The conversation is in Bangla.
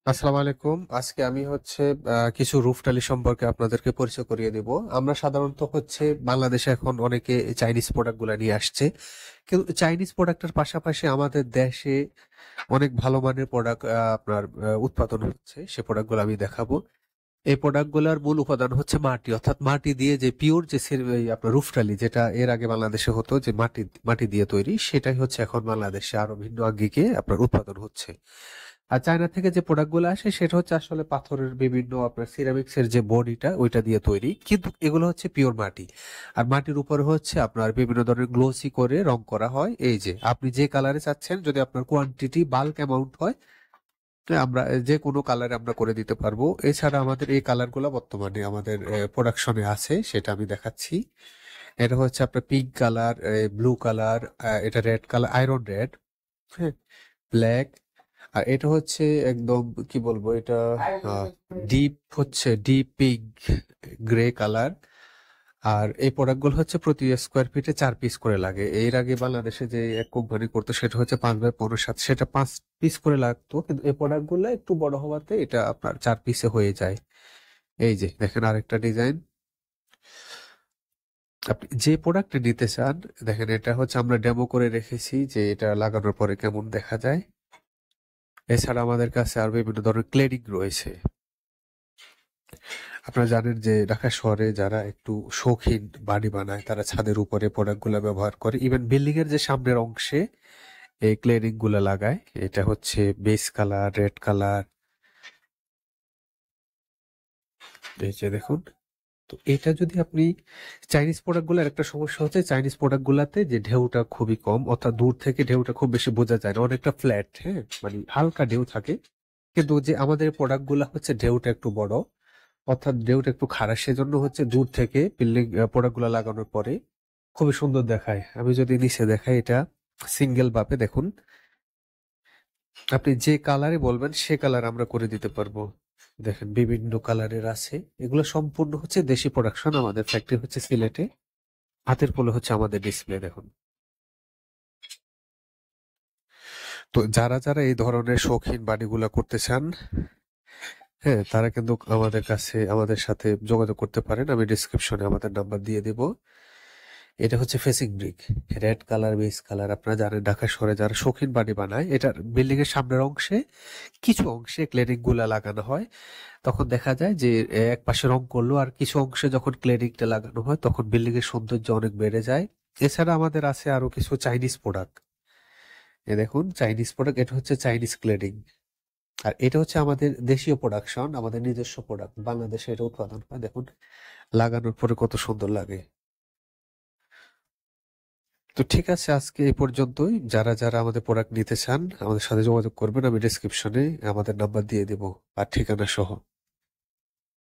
আসসালামু আলাইকুম। আজকে আমি কিছু রুফ টাইল সম্পর্কে আপনাদেরকে পরিচয় করিয়ে দিব। আমরা সাধারণত বাংলাদেশে এখন অনেকে চাইনিজ প্রোডাক্ট গুলা নিয়ে আসছে, কিন্তু চাইনিজ প্রোডাক্টের পাশাপাশি আমাদের দেশে অনেক ভালো মানের প্রোডাক্ট উৎপাদন হচ্ছে। সে প্রোডাক্ট গুলো আমি দেখাবো। এই প্রোডাক্ট গুলার মূল উপাদান হচ্ছে মাটি, অর্থাৎ মাটি দিয়ে যে পিওর এই আপনার রুফ টাইল, যেটা এর আগে বাংলাদেশে হতো যে মাটি মাটি দিয়ে তৈরি, সেটাই হচ্ছে এখন বাংলাদেশে আরো ভিন্ন আঙ্গিকে আপনার উৎপাদন হচ্ছে। আর চায়না থেকে যে প্রোডাক্ট গুলো আসে সেটা হচ্ছে আসলে পাথরের বিভিন্ন আপনার সিরামিক্স এর যে বডিটা ওইটা দিয়ে তৈরি, কিন্তু এগুলো হচ্ছে পিওর মাটি। আর মাটির উপরে হচ্ছে আপনার বিভিন্ন ধরনের গ্লোসি করে রং করা হয়। এই যে আপনি যে কালারে চাচ্ছেন, যদি আপনার কোয়ান্টিটি বাল্ক অ্যামাউন্ট হয়, তো আমরা যে কোনো কালারে আমরা করে দিতে পারবো। এছাড়া আমাদের এই কালার গুলো বর্তমানে আমাদের প্রোডাকশনে আছে, সেটা আমি দেখাচ্ছি। এটা হচ্ছে আপনার পিঙ্ক কালার, ব্লু কালার, এটা রেড কালার, আয়রন রেড, হ্যাঁ, ব্ল্যাক। আর এটা হচ্ছে একদম কি বলবো, এটা ডিপ পিঙ্ক গ্রে কালার। আর এই প্রোডাক্টগুলো হচ্ছে প্রতি স্কোয়ার ফিটে 4 পিস করে লাগে। এর আগে বাংলাদেশে যে এক কোম্পানি করতো সেটা হচ্ছে 5x15, সেটা 5 পিস করে লাগতো, কিন্তু এই প্রোডাক্টগুলো একটু বড় হওয়াতে এটা আপনার 4 পিসে হয়ে যায়। এই যে দেখেন আরেকটা ডিজাইন। আপনি যে প্রোডাক্ট নিতে চান, দেখেন এটা হচ্ছে আমরা ডেমো করে রেখেছি যে এটা লাগানোর পরে কেমন দেখা যায়। এছাড়া আমাদের কাছে আর বিভিন্ন ধরনের ক্লেডিং রয়েছে। আপনারা জানেন যে ঢাকা শহরে যারা একটু শৌখিন বাড়ি বানায় তারা ছাদের উপরে প্রোডাক্ট গুলা ব্যবহার করে, ইভেন বিল্ডিং এর যে সামনের অংশে এই ক্লেডিং গুলা লাগায়। এটা হচ্ছে বেস কালার, রেড কালার, এই যে দেখুন। তো এটা যদি আপনি চাইনিজ প্রোডাক্ট গুলার একটা সমস্যা হচ্ছে, চাইনিজ প্রোডাক্ট গুলাতে যে ঢেউটা খুবই কম, অর্থাৎ দূর থেকে ঢেউটা খুব বেশি বোঝা যায় না, অনেকটা ফ্ল্যাট, হ্যাঁ, মানে হালকা ঢেউ থাকে। কিন্তু যে আমাদের প্রোডাক্ট গুলা হচ্ছে ঢেউটা একটু বড়, অর্থাৎ ঢেউটা একটু খাড়া, সেজন্য হচ্ছে দূর থেকে বিল্ডিং প্রোডাক্ট গুলা লাগানোর পরে খুবই সুন্দর দেখায়। আমি যদি নিচে দেখাই, এটা সিঙ্গেল ভাবে দেখুন, আপনি যে কালারে বলবেন সে কালার আমরা করে দিতে পারবো। দেখেন বিভিন্ন কালারের আছে। এগুলো সম্পূর্ণ হচ্ছে দেশি প্রোডাকশন, আমাদের ফ্যাক্টরি হচ্ছে সিলেটে। হাতের পলে হচ্ছে আমাদের ডিসপ্লে দেখুন। তো যারা যারা এই ধরনের শৌখিন বাড়িগুলা করতে চান, হ্যাঁ, তারা কিন্তু আমাদের সাথে যোগাযোগ করতে পারেন। আমি ডিসক্রিপশনে আমাদের নাম্বার দিয়ে দেব। এটা হচ্ছে facing brick, red colour, base colour. আপনারা জানেন ঢাকা শহরে যারা শৌখিন বাড়ি বানায়, এটার বিল্ডিং এর সামনের অংশে কিছু অংশে ক্লেডিং গুলা লাগানো হয়। তখন দেখা যায় যে এক পাশে রং করলো, আর কিছু অংশে যখন ক্লেডিংটা লাগানো হয় তখন বিল্ডিং এর সৌন্দর্য অনেক বেড়ে যায়। এছাড়া আমাদের আছে আরো কিছু চাইনিজ প্রোডাক্ট। এ দেখুন চাইনিজ প্রোডাক্ট, এটা হচ্ছে চাইনিজ ক্লেডিং। আর এটা হচ্ছে আমাদের দেশীয় প্রোডাকশন, আমাদের নিজস্ব প্রোডাক্ট, বাংলাদেশে এটা উৎপাদন হয়। দেখুন লাগানোর পরে কত সুন্দর লাগে। তো ঠিক আছে, আজকে এই পর্যন্তই। যারা যারা আমাদের প্রোডাক্ট নিতে চান আমাদের সাথে যোগাযোগ করবেন। আমি ডেসক্রিপশনে আমাদের নাম্বার দিয়ে দেব আর ঠিকানা সহ।